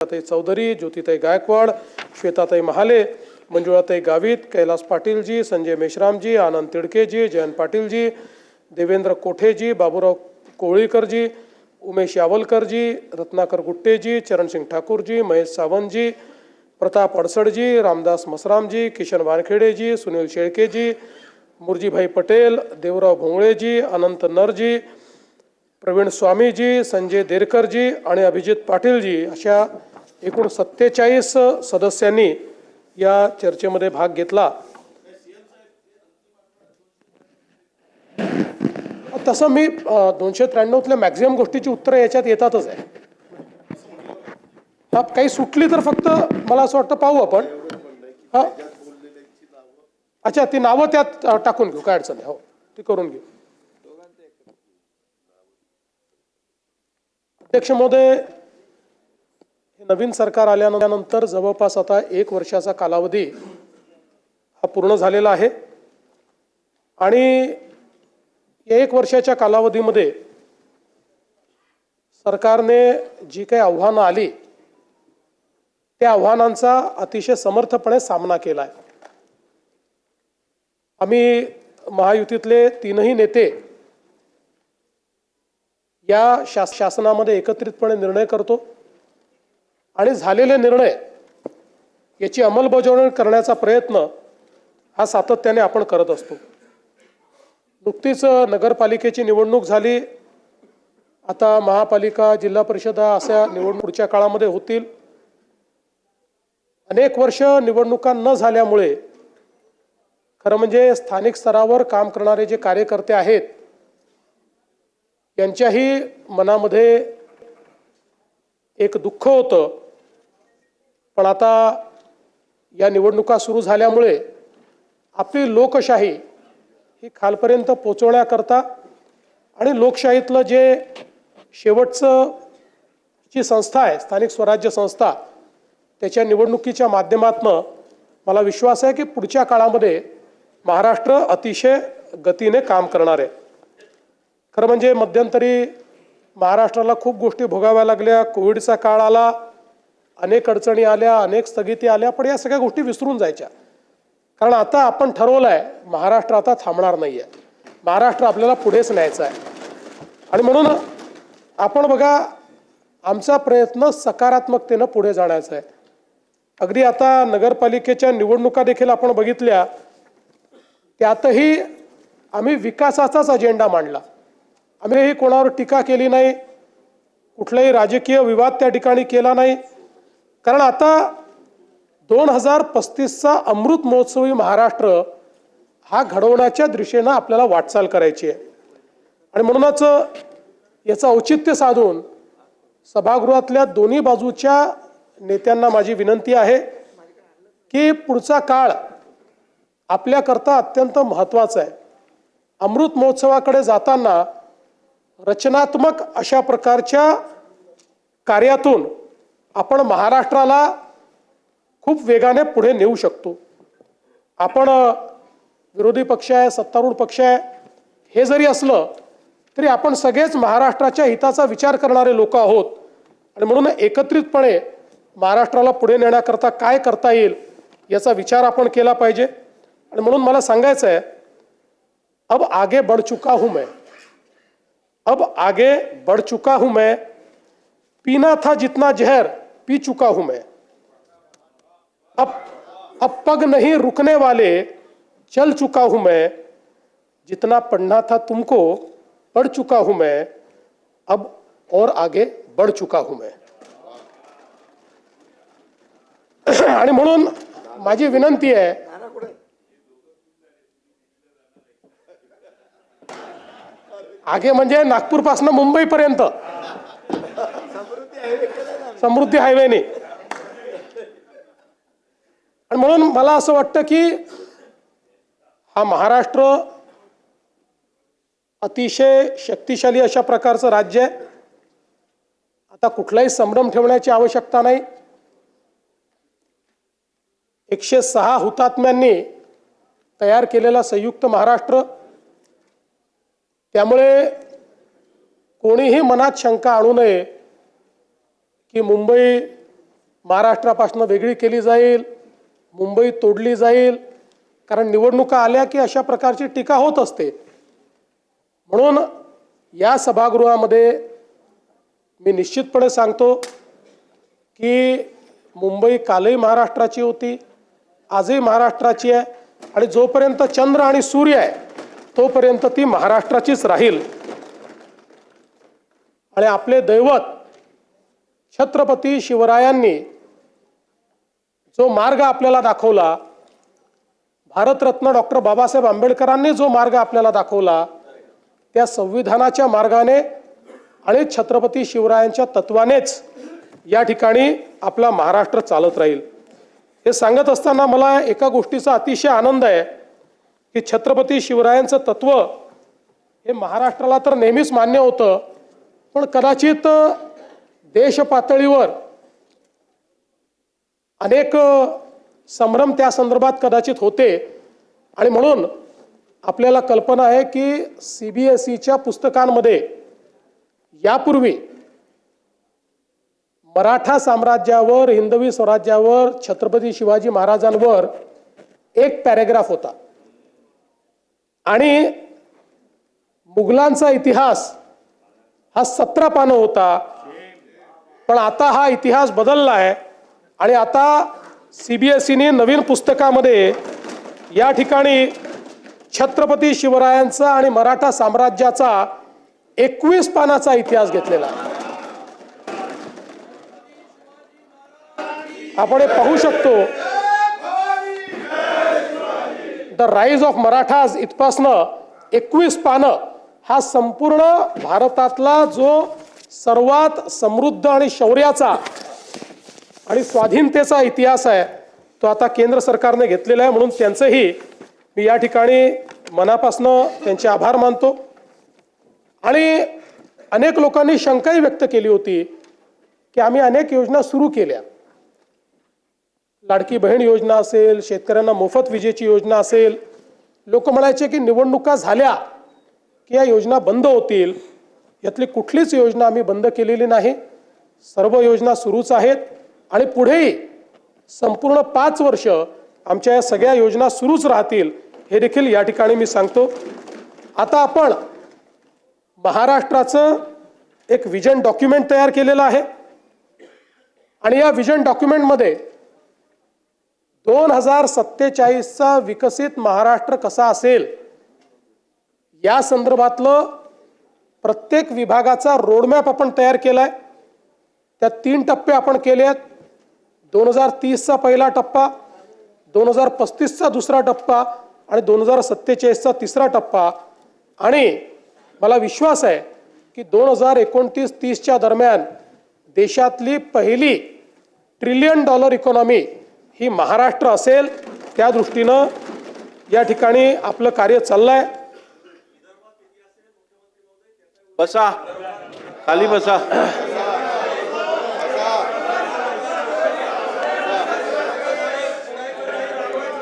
ताई चौधरी, ज्योतिताई गायकवाड, श्वेताताई महाले, मंजुळाताई गावित, कैलास पाटीलजी, संजय मेश्रामजी, आनंद तिडकेजी, जयंत पाटीलजी, देवेंद्र कोठेजी, बाबूराव कोळीकरजी, उमेश यावलकरजी, रत्नाकर गुट्टेजी, चरणसिंग ठाकूरजी, महेश सावंतजी, प्रताप अडसडजी, रामदास मसरामजी, किशन वानखेडेजी, सुनील शेळकेजी, मुरजीभाई पटेल, देवराव भोंगळेजी, अनंत नरजी, प्रवीण स्वामीजी, संजय देरकरजी आणि अभिजित पाटीलजी अशा एकूण 47 सदस्यांनी या चर्चेमध्ये भाग घेतला। तसं मी 293तल्या मॅक्झिमम गोष्टीची उत्तरं याच्यात येतातच आहे। काही सुटली तर फक्त मला असं वाटतं पाहू आपण। अच्छा, ती नावं त्यात टाकून घेऊ, काय अडचण नाही। हो, ती करून घेऊ। अध्यक्ष महोदय, नवीन सरकार आल्यानंतर जवळपास आता 1 वर्षाचा कालावधी हा पूर्ण झालेला आहे आणि या 1 वर्षाच्या कालावधीमध्ये सरकारने जी काही आव्हानं आली त्या आव्हानांचा अतिशय समर्थपणे सामना केला आहे। आम्ही महायुतीतले 3ही नेते या शासनामध्ये एकत्रितपणे निर्णय करतो आणि झालेले निर्णय याची अंमलबजावणी करण्याचा प्रयत्न हा सातत्याने आपण करत असतो। नुकतीच नगरपालिकेची निवडणूक झाली, आता महापालिका, जिल्हा परिषदा अशा निवडणूक पुढच्या काळामध्ये होतील। अनेक वर्ष निवडणुका न झाल्यामुळे खरं म्हणजे स्थानिक स्तरावर काम करणारे जे कार्यकर्ते आहेत यांच्याही मनामध्ये एक दुःख होतं, पण आता या निवडणुका सुरू झाल्यामुळे आपली लोकशाही ही खालपर्यंत पोहोचवण्याकरता आणि लोकशाहीतलं जे शेवटचं जी संस्था आहे स्थानिक स्वराज्य संस्था त्याच्या निवडणुकीच्या माध्यमातून मला विश्वास आहे की पुढच्या काळामध्ये महाराष्ट्र अतिशय गतीने काम करणार आहे। खरं म्हणजे मध्यंतरी महाराष्ट्राला खूप गोष्टी भोगाव्या लागल्या, कोविडचा काळ आला, अनेक अडचणी आल्या, अनेक स्थगिती आल्या, पण या सगळ्या गोष्टी विसरून जायच्या। कारण आता आपण ठरवलंय महाराष्ट्र आता थांबणार नाहीये, महाराष्ट्र आपल्याला पुढेच न्यायचा आहे। आणि म्हणून आपण बघा, आमचा प्रयत्न सकारात्मकतेनं पुढे जाण्याचा आहे। अगदी आता नगरपालिकेच्या निवडणुका देखील आपण बघितल्या, त्यातही आम्ही विकासाचाच अजेंडा मांडला। आम्ही कोणावर टीका केली नाही, कुठलाही राजकीय विवाद त्या ठिकाणी केला नाही, कारण आता 2035चा अमृत महोत्सवी महाराष्ट्र हा घडवण्याच्या दिशेने आपल्याला वाटचाल करायची आहे। आणि म्हणूनच याचं औचित्य साधून सभागृहातल्या दोन्ही बाजूच्या नेत्यांना माझी विनंती आहे की पुढचा काळ आपल्याकरता अत्यंत महत्त्वाचा आहे। अमृत महोत्सवाकडे जाताना रचनात्मक अशा प्रकारच्या कार्यातून आपण महाराष्ट्राला खूप वेगाने पुढे नेऊ शकतो। आपण विरोधी पक्ष आहे, सत्तारूढ पक्ष आहे, हे जरी असलं तरी आपण सगळेच महाराष्ट्राच्या हिताचा विचार करणारे लोक आहोत आणि म्हणून एकत्रितपणे महाराष्ट्राला पुढे नेण्याकरता काय करता येईल याचा विचार आपण केला पाहिजे। आणि म्हणून मला सांगायचं आहे, अब आगे बढ़ चुका हूं मैं, अब आगे बढ़ चुका हूं मैं, पीना था जितना जहर पी चुका हूं मैं, अब पग नहीं रुकने वाले चल चुका हूं मैं, जितना पढ़ना था तुमको पढ़ चुका हूं मैं, अब और आगे बढ़ चुका हूं मैं। आणि म्हणून माझी विनंती आहे, आगे म्हणजे नागपूर पासून मुंबई पर्यंत समृद्धी हायवेने। आणि म्हणून मला असं वाटतं की हा महाराष्ट्र अतिशय शक्तिशाली अशा प्रकारचं राज्य आहे। आता कुठलाही संभ्रम ठेवण्याची आवश्यकता नाही। 106 हुतात्म्यांनी तयार केलेला संयुक्त महाराष्ट्र, त्यामुळे कोणीही मनात शंका आणू नये की मुंबई महाराष्ट्रापासून वेगळी केली जाईल, मुंबई तोडली जाईल, कारण निवडणुका आल्या की अशा प्रकारची टीका होत असते. म्हणून या सभागृहामध्ये मी निश्चितपणे सांगतो की मुंबई कालही महाराष्ट्राची होती, आजही महाराष्ट्राची आहे आणि जोपर्यंत चंद्र आणि सूर्य आहे तोपर्यंत ती महाराष्ट्राचीच राहील. आणि आपले दैवत छत्रपती शिवरायांनी जो मार्ग आपल्याला दाखवला, भारतरत्न डॉक्टर बाबासाहेब आंबेडकरांनी जो मार्ग आपल्याला दाखवला, त्या संविधानाच्या मार्गाने आणि छत्रपती शिवरायांच्या तत्वानेच या ठिकाणी आपला महाराष्ट्र चालत राहील. हे सांगत असताना मला एका गोष्टीचा अतिशय आनंद आहे की छत्रपती शिवरायांचं तत्व हे महाराष्ट्राला तर नेहमीच मान्य होतं, पण कदाचित देश पातळीवर अनेक संभ्रम त्या संदर्भात कदाचित होते. आणि म्हणून आपल्याला कल्पना आहे की CBSEच्या पुस्तकांमध्ये यापूर्वी मराठा साम्राज्यावर, हिंदवी स्वराज्यावर, छत्रपती शिवाजी महाराजांवर एक पॅरेग्राफ होता आणि मुघलांचा इतिहास हा 17 पानं होता. पण आता हा इतिहास बदलला आहे आणि आता CBSEने नवीन पुस्तकामध्ये या ठिकाणी छत्रपती शिवरायांचा आणि मराठा साम्राज्याचा 21 पानाचा इतिहास घेतलेला आहे. आपण हे पाहू शकतो, द राईज ऑफ मराठाज इथपासनं 21 पानं हा संपूर्ण भारतातला जो सर्वात समृद्ध आणि शौर्याचा आणि स्वाधीनतेचा इतिहास आहे तो आता केंद्र सरकारने घेतलेला आहे. म्हणून त्यांचंही मी या ठिकाणी मनापासून त्यांचे आभार मानतो. आणि अनेक लोकांनी शंकाही व्यक्त केली होती की आम्ही अनेक योजना सुरू केल्या, लाडकी बहीण योजना असेल, शेतकऱ्यांना मोफत विजेची योजना असेल. लोक म्हणायचे की निवडणुका झाल्या की या योजना बंद होतील. यातली कुठलीच योजना आम्ही बंद केलेली नाही. सर्व योजना सुरूच आहेत आणि पुढेही संपूर्ण 5 वर्ष आमच्या या सगळ्या योजना सुरूच राहतील हे देखील या ठिकाणी मी सांगतो. आता आपण महाराष्ट्राचं एक विजन डॉक्युमेंट तयार केलेलं आहे आणि या विजन डॉक्युमेंटमध्ये 2047चा विकसित महाराष्ट्र कसा असेल या संदर्भातलं प्रत्येक विभागाचा रोडमॅप आपण तयार केलाय. त्यात 3 टप्पे आपण केले आहेत. 2030चा पहिला टप्पा, 2035चा दुसरा टप्पा आणि 2047चा तिसरा टप्पा. आणि मला विश्वास आहे की 2029-30च्या दरम्यान देशातली पहिली $1 ट्रिलियन इकॉनॉमी ही महाराष्ट्र असेल. त्या दृष्टीनं या ठिकाणी आपलं कार्य चाललंय. बसा, खाली बसा.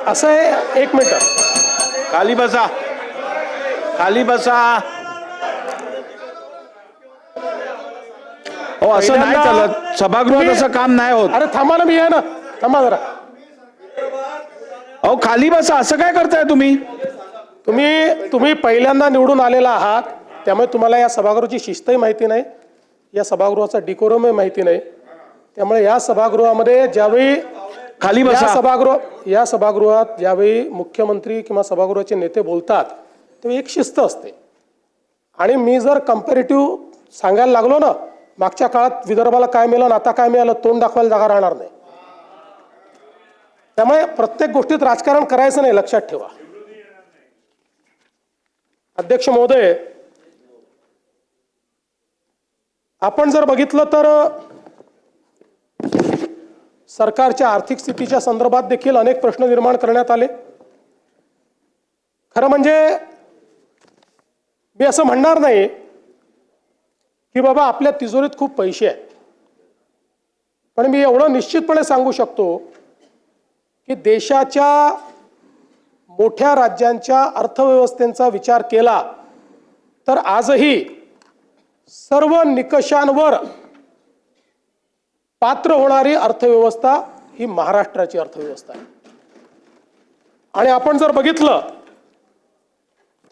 असं आहे, 1 मिनिट, खाली बसा, खाली बसा. हो, असं नाही चालत. सभागृहात असं काम नाही होत. अरे थांबा ना, मी आहे ना, थांबा जरा. अहो खाली बसा, असं काय करताय तुम्ही? तुम्ही पहिल्यांदा निवडून आलेला आहात, त्यामुळे तुम्हाला या सभागृहाची शिस्तही माहिती नाही, या सभागृहाचा डिकोरमही माहिती नाही. त्यामुळे या सभागृहामध्ये ज्यावेळी खाली बसा, या सभागृहात ज्यावेळी मुख्यमंत्री किंवा सभागृहाचे नेते बोलतात तेव्हा एक शिस्त असते. आणि मी जर कंपॅरेटिव्ह सांगायला लागलो ना, मागच्या काळात विदर्भाला काय मिळालं, आता काय मिळालं, तोंड दाखवायला जागा राहणार नाही. त्यामुळे प्रत्येक गोष्टीत राजकारण करायचं नाही, लक्षात ठेवा. अध्यक्ष महोदय, आपण जर बघितलं तर सरकारच्या आर्थिक स्थितीच्या संदर्भात देखील अनेक प्रश्न निर्माण करण्यात आले. खरं म्हणजे मी असं म्हणणार नाही की बाबा आपल्या तिजोरीत खूप पैसे आहेत, पण मी एवढं निश्चितपणे सांगू शकतो की देशाच्या मोठ्या राज्यांच्या अर्थव्यवस्थेचा विचार केला तर आजही सर्व निकषांवर पात्र होणारी अर्थव्यवस्था ही महाराष्ट्राची अर्थव्यवस्था आहे. आणि आपण जर बघितलं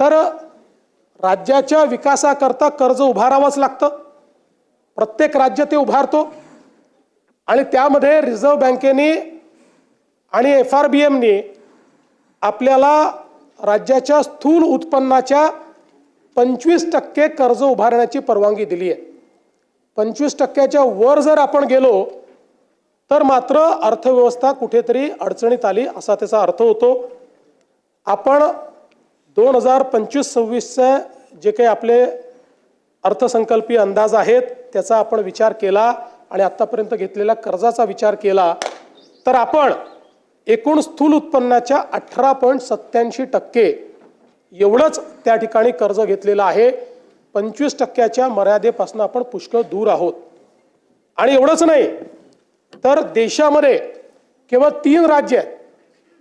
तर राज्याच्या विकासाकरता कर्ज उभारावंच लागतं. प्रत्येक राज्य ते उभारतो आणि त्यामध्ये रिझर्व्ह बँकेने आणि FRBMने आपल्याला राज्याच्या स्थूल उत्पन्नाच्या 25% कर्ज उभारण्याची परवानगी दिली आहे. 25%च्या वर जर आपण गेलो तर मात्र अर्थव्यवस्था कुठेतरी अडचणीत आली असा त्याचा अर्थ होतो. आपण 2025-26चे जे काही आपले अर्थसंकल्पीय अंदाज आहेत त्याचा आपण विचार केला आणि आत्तापर्यंत घेतलेल्या कर्जाचा विचार केला तर आपण एकूण स्थूल उत्पन्नाच्या 18.87% एवढंच त्या ठिकाणी कर्ज घेतलेलं आहे. 25%च्या मर्यादेपासून आपण पुष्कळ दूर आहोत. आणि एवढंच नाही तर देशामध्ये केवळ 3 राज्य आहेत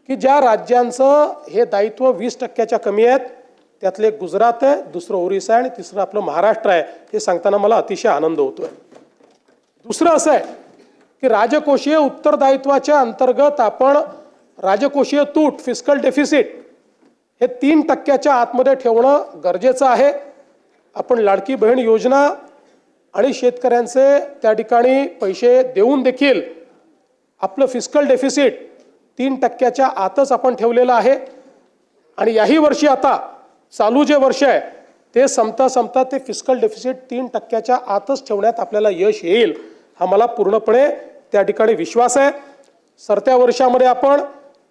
की ज्या राज्यांचं हे दायित्व 20%च्या कमी आहेत. त्यातले एक गुजरात आहे, दुसरं ओरिसा आहे आणि तिसरं आपलं महाराष्ट्र आहे. हे सांगताना मला अतिशय आनंद होतोय. दुसरं असं आहे की राजकोषीय उत्तरदायित्वाच्या अंतर्गत आपण राजकोषीय तूट फिस्कल डेफिसिट हे 3%च्या आतमध्ये ठेवणं गरजेचं आहे. आपण लाडकी बहीण योजना आणि शेतकऱ्यांचे त्या ठिकाणी पैसे देऊन देखील आपलं फिस्कल डेफिसिट 3%च्या आतच आपण ठेवलेलं आहे. आणि याही वर्षी आता चालू जे वर्ष आहे ते संपता ते फिस्कल डेफिसिट 3%च्या आतच ठेवण्यात आपल्याला यश येईल हा मला पूर्णपणे त्या ठिकाणी विश्वास आहे. सरत्या वर्षामध्ये आपण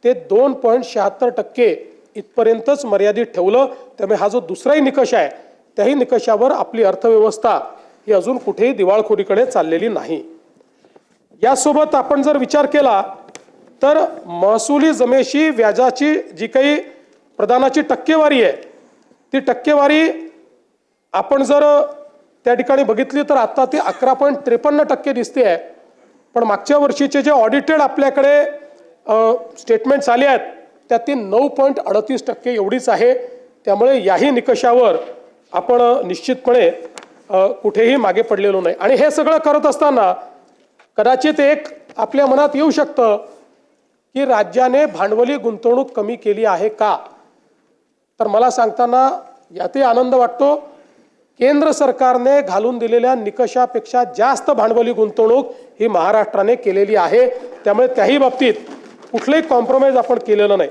ते 2.76% इथपर्यंतच मर्यादित ठेवलं. त्यामुळे हा जो दुसराही निकष आहे त्याही निकषावर आपली अर्थव्यवस्था ही अजून कुठेही दिवाळखोरीकडे चाललेली नाही. यासोबत आपण जर विचार केला तर महसुली जमेशी व्याजाची जी काही प्रदानाची टक्केवारी आहे ती टक्केवारी आपण जर त्या ठिकाणी बघितली तर आता ती 11.53% दिसते आहे. पण मागच्या वर्षीचे जे ऑडिटेड आपल्याकडे स्टेटमेंट्स आले आहेत त्यात ती 9.38% एवढीच आहे. त्यामुळे याही निकषावर आपण निश्चितपणे कुठेही मागे पडलेलो नाही. आणि हे सगळं करत असताना कदाचित एक आपल्या मनात येऊ शकतं की राज्याने भांडवली गुंतवणूक कमी केली आहे का. तर मला सांगताना यातही आनंद वाटतो. केंद्र सरकारने घालून दिलेल्या निकषापेक्षा जास्त भांडवली गुंतवणूक ही महाराष्ट्राने केलेली आहे. त्यामुळे त्याही बाबतीत कुठलंही कॉम्प्रोमाइज आपण केलेलं नाही.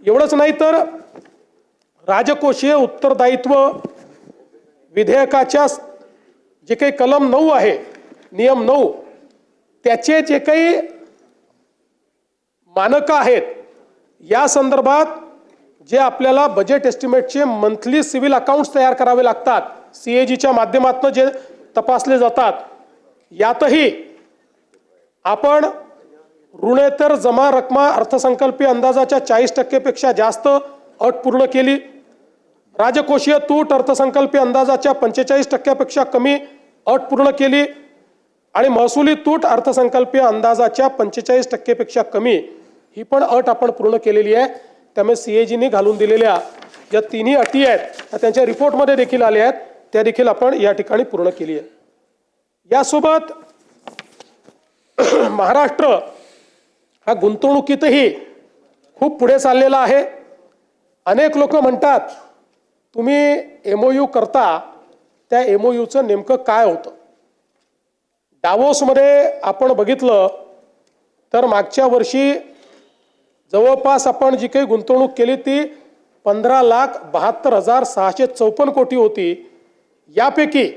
एवढंच नाही तर राजकोषीय उत्तरदायित्व विधेयकाच्या जे काही कलम 9 आहे नियम 9 त्याचे जे काही मानकं आहेत या संदर्भात जे आपल्याला बजेट एस्टिमेटचे मंथली सिव्हिल अकाउंट्स तयार करावे लागतात CAGच्या माध्यमातून जे तपासले जातात यातही आपण ऋणेतर जमा रक्कमा अर्थसंकल्पीय अंदाजाच्या 40% पेक्षा जास्त अट पूर्ण केली. राजकोषीय तूट अर्थसंकल्पीय अंदाजाच्या 45% पेक्षा कमी अट पूर्ण केली आणि महसुली तूट अर्थसंकल्पीय अंदाजाच्या 45% पेक्षा कमी ही पण अट आपण पूर्ण केलेली आहे. त्यामुळे CAGने घालून दिलेल्या ज्या तिन्ही अटी आहेत त्या त्यांच्या रिपोर्टमध्ये देखील आल्या आहेत त्या देखील आपण या ठिकाणी पूर्ण केली आहे. यासोबत महाराष्ट्र हा गुंतवणुकीतही खूप पुढे चाललेला आहे. अनेक लोक म्हणतात तुम्ही MOU करता त्या MOUचं नेमकं काय होतं. डावोसमध्ये आपण बघितलं तर मागच्या वर्षी जवळपास आपण जी काही गुंतवणूक केली ती 15,72,654 कोटी होती. यापैकी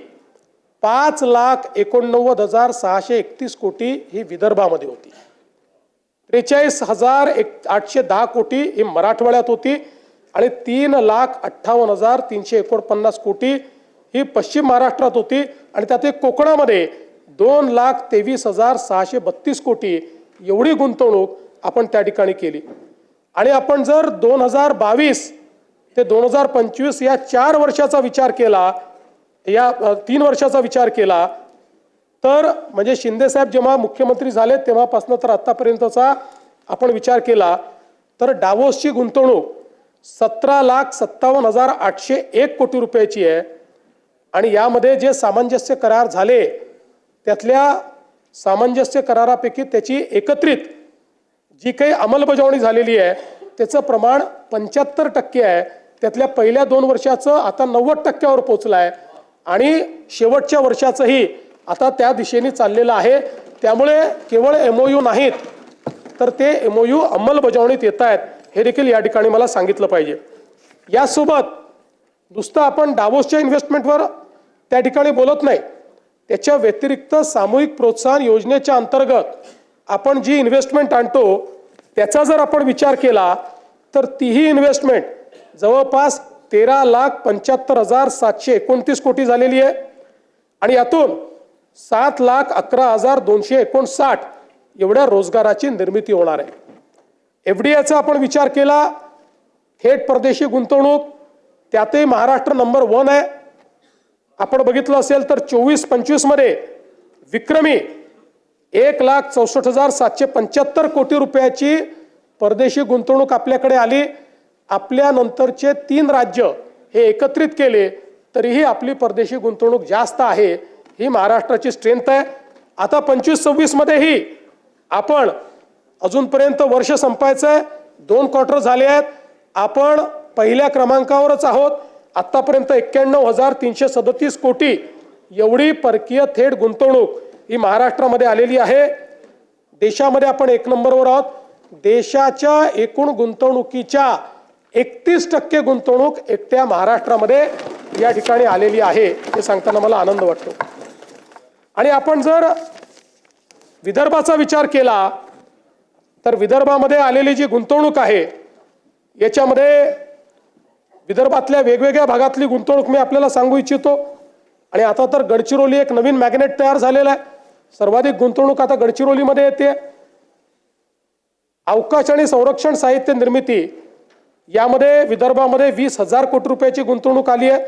5,89,631 कोटी ही विदर्भामध्ये होती. 43,810 कोटी ही मराठवाड्यात होती आणि 3,58,349 कोटी ही पश्चिम महाराष्ट्रात होती आणि त्यात कोकणामध्ये 2,23,632 कोटी एवढी गुंतवणूक आपण त्या ठिकाणी केली. आणि आपण जर 2022 ते 2025 या 4 वर्षाचा विचार केला या 3 वर्षाचा विचार केला तर म्हणजे शिंदे साहेब जेव्हा मुख्यमंत्री झाले तेव्हापासून तर आतापर्यंतचा आपण विचार केला तर डावोसची गुंतवणूक 17,57,801 कोटी रुपयाची आहे. आणि यामध्ये जे सामंजस्य करार झाले त्यातल्या सामंजस्य करारापैकी त्याची एकत्रित जी काही अंमलबजावणी झालेली आहे त्याचं प्रमाण 75% आहे. त्यातल्या पहिल्या 2 वर्षाचं आता 90%वर पोहोचलं आहे आणि शेवटच्या वर्षाचंही आता त्या दिशेने चाललेलं आहे. त्यामुळे केवळ MOU नाहीत तर ते MOU अंमलबजावणीत येत आहेत हे देखील या ठिकाणी मला सांगितलं पाहिजे. यासोबत नुसतं आपण डावोसच्या इन्व्हेस्टमेंटवर त्या ठिकाणी बोलत नाही, त्याच्या व्यतिरिक्त सामूहिक प्रोत्साहन योजनेच्या अंतर्गत आपण जी इन्व्हेस्टमेंट आणतो त्याचा जर आपण विचार केला तर तीही इन्व्हेस्टमेंट जवळपास 13,75,729 कोटी झालेली आहे आणि यातून 7,11,259 एवढ्या रोजगाराची निर्मिती होणार आहे. FDIचा आपण विचार केला, थेट परदेशी गुंतवणूक त्यातही महाराष्ट्र नंबर 1 आहे. आपण बघितलं असेल तर 24-25 मध्ये विक्रमी 1,64,775 कोटी रुपयाची परदेशी गुंतवणूक आपल्याकडे आली. आपल्या नंतरचे 3 राज्य हे एकत्रित केले तरीही आपली परदेशी गुंतवणूक जास्त आहे. ही महाराष्ट्राची स्ट्रेंथ आहे. आता 25-26 मध्येही आपण अजूनपर्यंत वर्ष संपायचं आहे, 2 क्वार्टर झाले आहेत, आपण पहिल्या क्रमांकावरच आहोत. आतापर्यंत 91,337 कोटी एवढी परकीय थेट गुंतवणूक ही महाराष्ट्रामध्ये आलेली आहे. देशामध्ये आपण 1 नंबरवर आहोत. देशाच्या एकूण गुंतवणुकीच्या 31% गुंतवणूक एकट्या महाराष्ट्रामध्ये या ठिकाणी आलेली आहे. हे सांगताना मला आनंद वाटतो. आणि आपण जर विदर्भाचा विचार केला तर विदर्भामध्ये आलेली जी गुंतवणूक आहे याच्यामध्ये विदर्भातल्या वेगवेगळ्या भागातली गुंतवणूक मी आपल्याला सांगू इच्छितो. आणि आता तर गडचिरोली एक नवीन मॅग्नेट तयार झालेला आहे. सर्वाधिक गुंतवणूक आता गडचिरोलीमध्ये येते. अवकाश आणि संरक्षण साहित्य निर्मिती यामध्ये विदर्भामध्ये 20,000 कोटी रुपयाची गुंतवणूक आली आहे.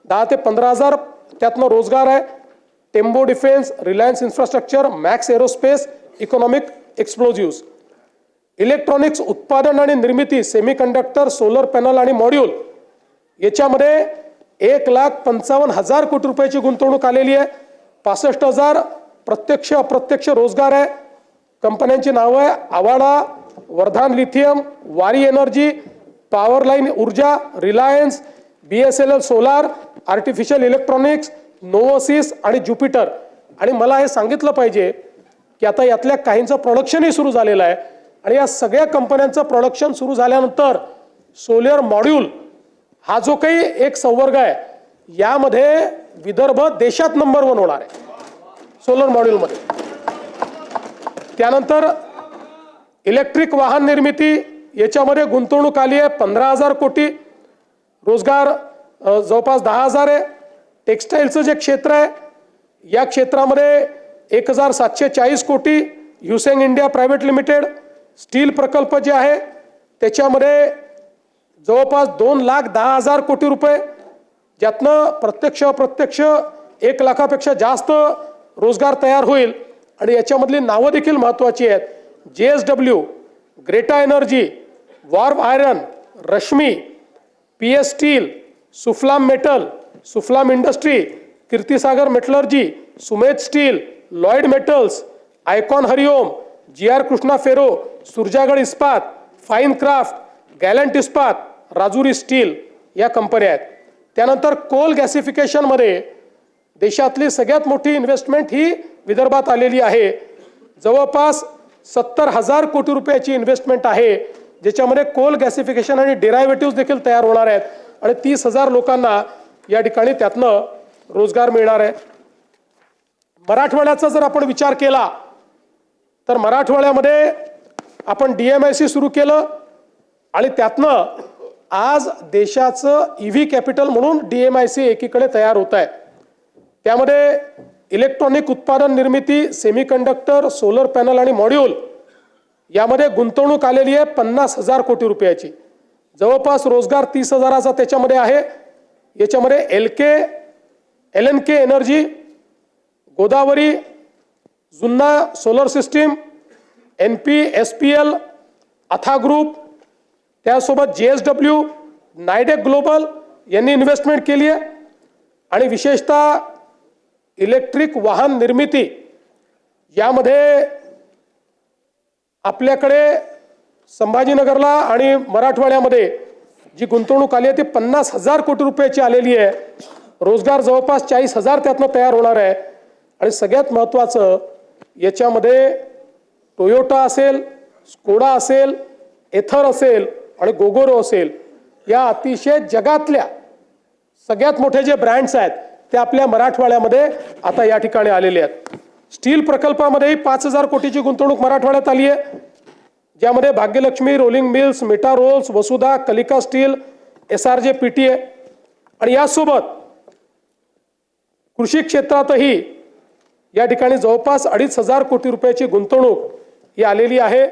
10 ते 15,000 त्यातनं रोजगार आहे. Tembo defence, Reliance infrastructure, Max aerospace, economic explosives, electronics उत्पादन आणि निर्मिती, सेमीकंडक्टर, सोलर पॅनल आणि मॉड्यूल याच्यामध्ये 1,55,000 कोटी रुपयाची गुंतवणूक आलेली आहे. 65,000 प्रत्यक्ष अप्रत्यक्ष रोजगार आहे. कंपन्यांची नावं आहे Avaada, Vardhan lithium, Waaree energy, power line ऊर्जा, Reliance, BSNL solar, artificial electronics, नोवोसिस आणि ज्युपिटर. आणि मला हे सांगितलं पाहिजे की आता यातल्या काहींचं प्रोडक्शनही सुरू झालेलं आहे आणि या सगळ्या कंपन्यांचं प्रोडक्शन सुरू झाल्यानंतर सोलर मॉड्यूल हा जो काही एक संवर्ग आहे यामध्ये विदर्भ देशात नंबर 1 होणार आहे सोलर मॉड्यूलमध्ये. त्यानंतर इलेक्ट्रिक वाहन निर्मिती याच्यामध्ये गुंतवणूक आली आहे 15,000 कोटी. रोजगार जवळपास 10,000 आहे. टेक्स्टाईलचं जे क्षेत्र आहे या क्षेत्रामध्ये 1,740 कोटी. युसेंग इंडिया प्रायव्हेट लिमिटेड स्टील प्रकल्प जे आहे त्याच्यामध्ये जवळपास 2,10,000 कोटी रुपये, ज्यातनं प्रत्यक्ष अप्रत्यक्ष 1 लाखापेक्षा जास्त रोजगार तयार होईल. आणि याच्यामधली नावं देखील महत्त्वाची आहेत. JSW, ग्रेटा एनर्जी, वॉर्व iron, Rashmi, PS steel, Sufalam metal, Sufalam industry, Kirtisagar metallurgy, Sumedh steel, Lloyd metals, icon Hariom, GR Krishna ferro, Surjagad Ispat, fine craft, गॅलंट इस्पात, राजुरी स्टील या कंपन्या आहेत. त्यानंतर कोल गॅसिफिकेशनमध्ये देशातली सगळ्यात मोठी इन्व्हेस्टमेंट ही विदर्भात आलेली आहे. जवळपास 70,000 कोटी रुपयाची इन्व्हेस्टमेंट आहे ज्याच्यामध्ये कोल गॅसिफिकेशन आणि डेरायव्हेटिव्ह देखील तयार होणार आहेत आणि 30,000 लोकांना या ठिकाणी त्यातनं रोजगार मिळणार आहे. मराठवाड्याचा जर आपण विचार केला तर मराठवाड्यामध्ये आपण DMIC सुरू केलं आणि त्यातनं आज देशाचं EV कॅपिटल म्हणून DMIC एकीकडे तयार होत आहे. त्यामध्ये इलेक्ट्रॉनिक उत्पादन निर्मिती, सेमीकंडक्टर, सोलर पॅनल आणि मॉड्यूल यामध्ये गुंतवणूक आलेली आहे 50,000 कोटी रुपयाची. जवळपास रोजगार 30,000चा त्याच्यामध्ये आहे. याच्यामध्ये LNK एनर्जी, गोदावरी, जुन्ना सोलर सिस्टीम, NPSPL, अथा ग्रुप, त्यासोबत JSW, नायडेक ग्लोबल यांनी इन्व्हेस्टमेंट केली आहे. आणि विशेषतः इलेक्ट्रिक वाहन निर्मिती यामध्ये आपल्याकडे संभाजीनगरला आणि मराठवाड्यामध्ये जी गुंतवणूक आली आहे ती 50,000 कोटी रुपयाची आलेली आहे. रोजगार जवळपास 40,000 त्यातनं तयार होणार आहे. आणि सगळ्यात महत्त्वाचं याच्यामध्ये टोयोटा असेल, स्कोडा असेल, एथर असेल आणि गोगोरो असेल, या अतिशय जगातल्या सगळ्यात मोठे जे ब्रँड्स आहेत ते आपल्या मराठवाड्यामध्ये आता या ठिकाणी आलेले आहेत. स्टील प्रकल्पामध्ये 5,000 कोटीची गुंतवणूक मराठवाड्यात आली आहे, ज्यामध्ये Bhagyalakshmi rolling mills, meta rolls, Vasudha, Kalika steel, SRJ PTA आणि यासोबत कृषी क्षेत्रातही या ठिकाणी जवळपास 2,500 कोटी रुपयाची गुंतवणूक ही आलेली आहे.